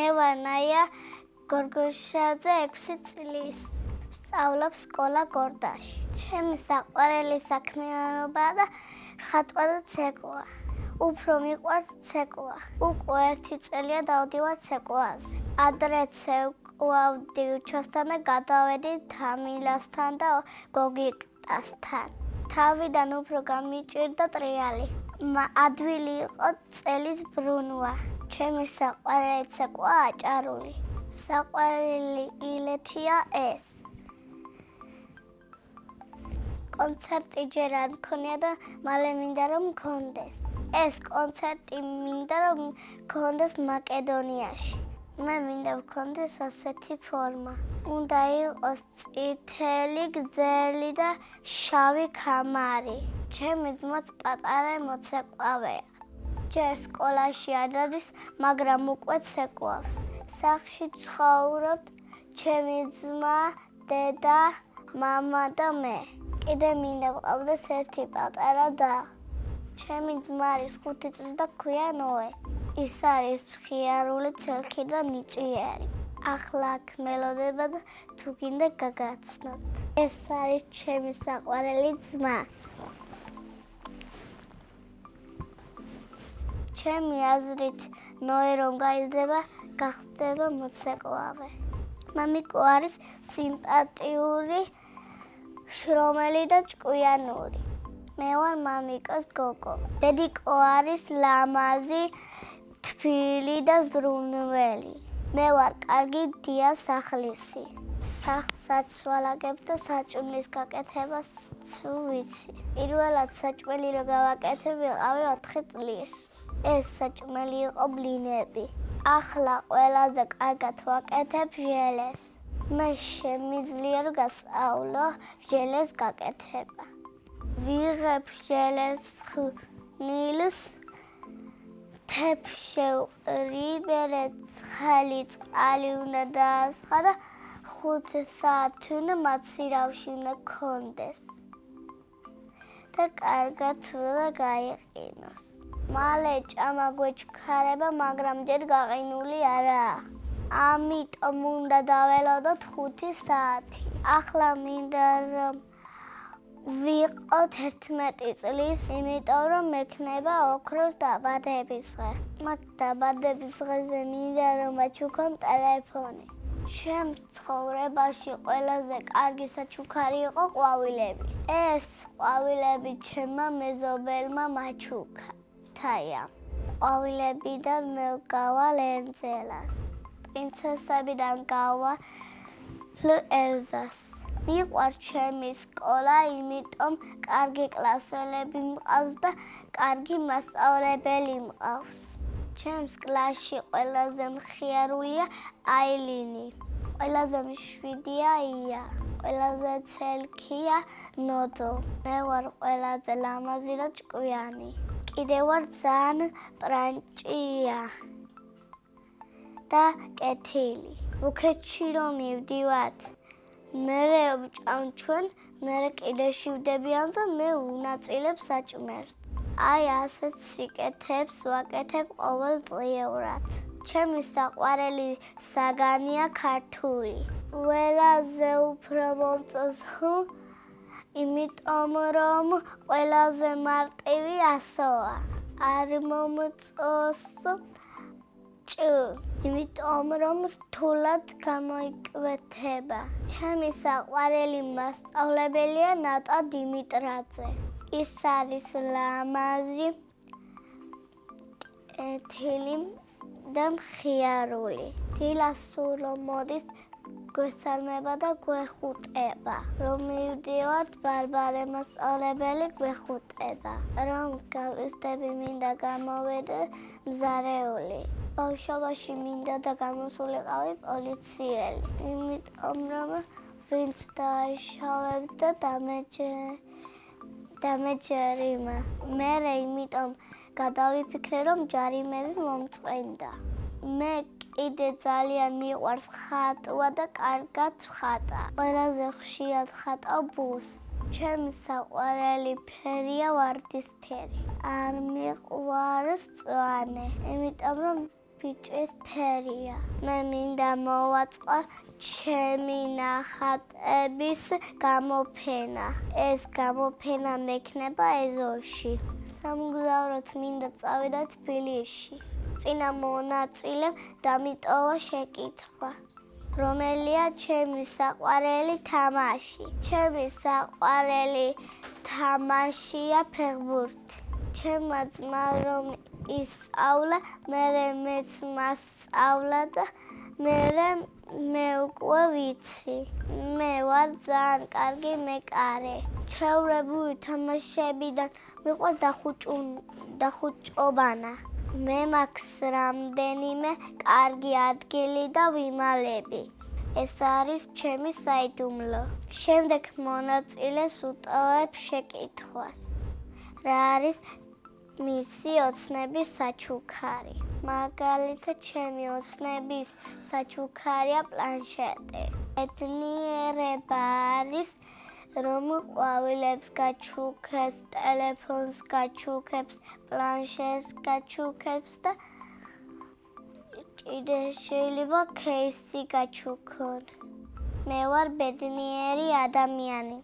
მე ვარ ნაია გორგოშაძე 6 წლის. ვსწავლობ სკოლა გორდაში. ჩემი საყვარელი საქმიანობა და ხატვა და ცეკვა. უფრო მიყვარს ცეკვა. უკვე 1 წელია დავდივარ ცეკვაზე. ადრე ცეკვავდი უჩასთან და გადავედი თამილასთან და გოგიკტასთან. თავიდან უფრო გამიჭირდა ტრიალი. ადვილი იყო წელის ბრუნვა. ჩემი საყვარელი ცეკვაა აჭარული. საყვარელი ილეთია ეს. კონცერტი ჯერ არ მქონია და მალე მინდა რომ მქონდეს. ეს კონცერტი მინდა რომ მქონდეს მაკედონიაში. მე მინდა მქონდეს ასეთი ფორმა. უნდა იყოს წითელი, გრძელი და შავი ქამარი. ჩემი ძმაც პატარა მოცეკვავეა. ჯერ სკოლაში არ არის, მაგრამ უკვე ცეკვავს. სახლში ცხოვრობთ ჩემი ძმა, დედა, მამა და მე. კიდე მინდა ვყავდეს ერთი პატარა და. ჩემი ძმა არის 5 წლის და ქვია ნოე. ის არის მხიარული, ცელქი და ნიჭიერი. ახლა აქ მელოდება და თუ გინდა გაგაცნოთ. ეს არის ჩემი საყვარელი ძმა. ჩემი აზრით ნოე რომ გაიზრდება, გახდება მოცეკვავე. მამიკო არის სიმპათიური, შრომელი და ჭკვიანური. მე ვარ მამიკოს გოგო. დედიკო არის ლამაზი, თბილი და ზრუნველი. მე ვარ კარგი დია სახლისი. სახლსაც ვალაგებ და საჭმლის გაკეთებას ვიცი. პირველად საჭმელი რო გავაკეთებ, ვიყავი 4 წლის. ეს საჭმელი იყო ბლინები. ახლა ყველაზე კარგად ვაკეთებ ჟელეს. მე შემიძლია რომ გასწავლო ჟელეს გაკეთება. ვიღებ ჟელეს ხნილს, თებს შევყრიბე, ცხელი წყალი უნდა დაასხა და 5 საათი უნდა მაცირავში უნდა ქონდეს. და კარგად უნდა გაიყინოს. მალე ჭამა გვეჩქარება, მაგრამ ჯერ გაყინული არაა. ამიტომ უნდა დაველოდოთ 5 საათი. ახლა მინდა რომ ვიყოთ 11 წლის, იმიტომ რომ მექნება ოქროს დაბადების დღე. მაგ დაბადების დღეზე მინდა რომ აჩუქონ ტელეფონი. ჩემ ცხოვრებაში ყველაზე კარგი საჩუქარი იყო ყვავილები. ეს ყვავილები ჩემმა მეზობელმა მაჩუქა. ყვავილებიდან მე ვგავალ ერნძელას. პრინცესებიდან გავალ ელზას. მიყვარს ჩემი სკოლა, იმიტომ კარგი კლასელები მყავს და კარგი მასწავლებელი მყავს. ჩემს კლასში ყველაზე მხიარულია აილინი. ყველაზე მშვიდია ია. ყველაზე ცელქია ნოდო. მე ვარ ყველაზე ლამაზი და ჭკვიანი. კიდე ვარ ძალიან პრანჭია და კეთილი. უქეთში რომ მივდივართ, მერე ვჭამჩვენ, მერე კიდე შევდებიან და მე ვუნაწილებ საჭმელს. აი ასეთ სიკეთებს ვაკეთებ ყოველდღიურად. ჩემი საყვარელი საგანია ქართული. ყველაზე უფრო მომწონს იმიტომ რომ ყველაზე მარტივი ასოა. არ მომწონს იმიტომ რომ რთულად გამოიკვეთება. ჩემი საყვარელი მასწავლებელია ნატა დიმიტრაძე. ის არის ლამაზი, კეთილი და მხიარული. დილას სულ რომ მოდის, გვესალმება და გვეხუტება. რომ მივდივართ, ბარბარე მასწავლებელი გვეხუტება. რომ გავიზრდები, მინდა გამოვიდე მზარეული. ბავშვობაში მინდა და გამოსულიყავი პოლიციელი. იმიტომ რომ ვინც დაიშავებდა დამეჯერიმა. მერე იმიტომ გადავიფიქრე, რომ ჯარიმები მომწყენდა. მე კიდე ძალიან მიყვარს ხატვა და კარგად ვხატავ. ყველაზე ხშირად ხატავ ბუს. ჩემი საყვარელი ფერია ვარდისფერი. არ მიყვარს მწვანე, იმიტომ რომ ბიჭის ფერია. მე მინდა მოვაწყო ჩემი ნახატების გამოფენა. ეს გამოფენა მექნება ეზოში. სამგზავროდ მინდა წავიდა თბილისში. წინა მონაწილემ დამიტოვა შეკითხვა. რომელია ჩემი საყვარელი თამაში? ჩემი საყვარელი თამაშია ფეხბურთი. ჩემმა ძმამ რომ ისწავლა, მეც მასწავლა და მე უკვე ვიცი. მე ვარ ძალიან კარგი მეკარე. ჩვეულებრივი თამაშებიდან მიყვარს დახუჭობანა. მე მაქვს რამდენიმე კარგი ადგილი და ვიმალები. ეს არის ჩემი საიდუმლო. შემდეგ მონაწილეს უტოვებ შეკითხვას. რა არის მისი ოცნების საჩუქარი? მაგალითად, ჩემი ოცნების საჩუქარია პლანშეტი. ბედნიერება არის, რომ ყვავილებს გაჩუქებს, ტელეფონს გაჩუქებს, პლანშეტს გაჩუქებს და კიდე შეიძლება кейსი გაჩუქონ. მე ვარ ბედნიერი ადამიანი.